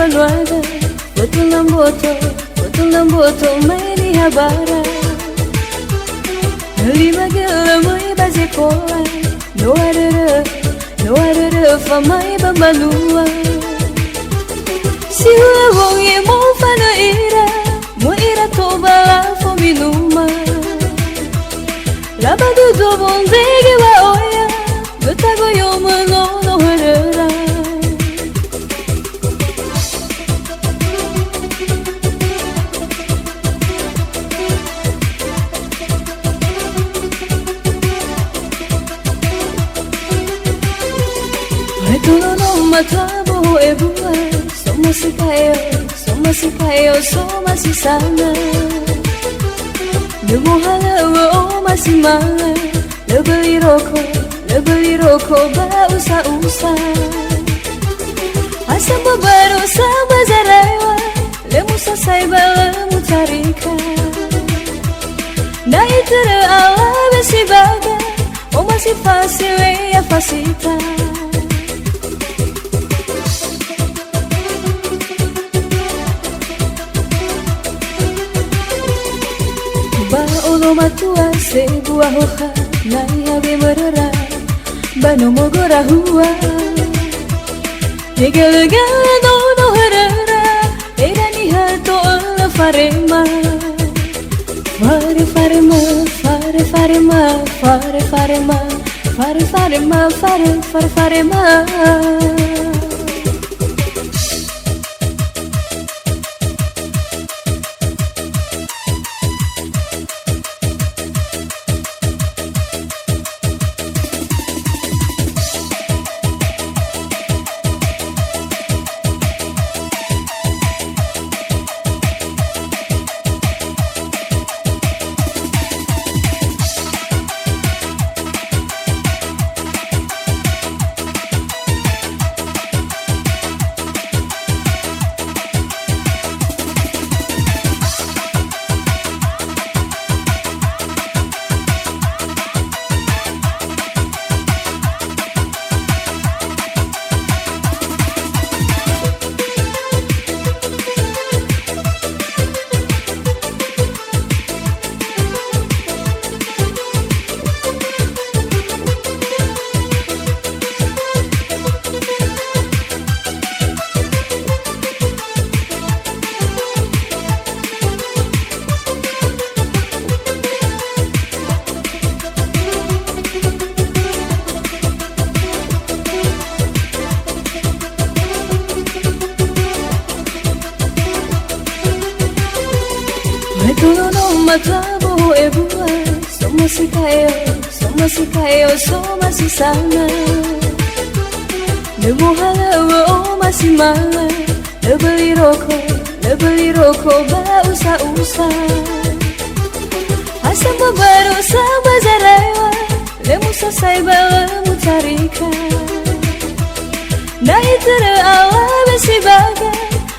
Manuada, betul lamboto, mai di habara. Lima gila mai base poa, no ada fa mai bambanua. Si hua wongi mo fana mo ira toba la fo minuma. Laba du do bondege wa oya, betago yo mano no harara. Matabo e bua, somos si kayo, somos si sana. Lumuhala o masimala, lebeliroko ba usa. Asam babaru sa bazarewa, lemusa saiba lemutarika. Na itara ala besibaga, o masih fácil e a facita. Ono matua se buah hoja nai ave marara bano mogora hua Lega no harara era ni hato la farema farema Matabo e bua, somos si kayo, somos si sana. Lumuhala o masimala, lebeliroko ba usa. Asam babaru sa bazarewa, lemusa saiba lemutarika. Na itara ala besibaga,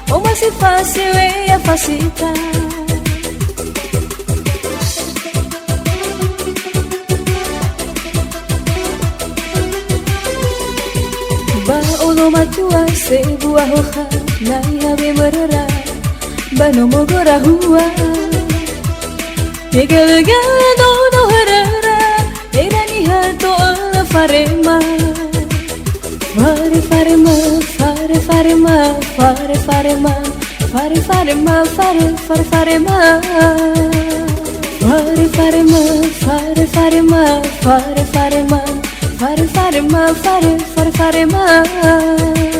o masih fácil e a facita. sebuah hoja naya bemerera bano mogora hua Lega no herera era ni hato alla farema Fare farema fare farema fare farema fare farema fare fare farema Fare farema fare farema fare farema fare farema fare fare farema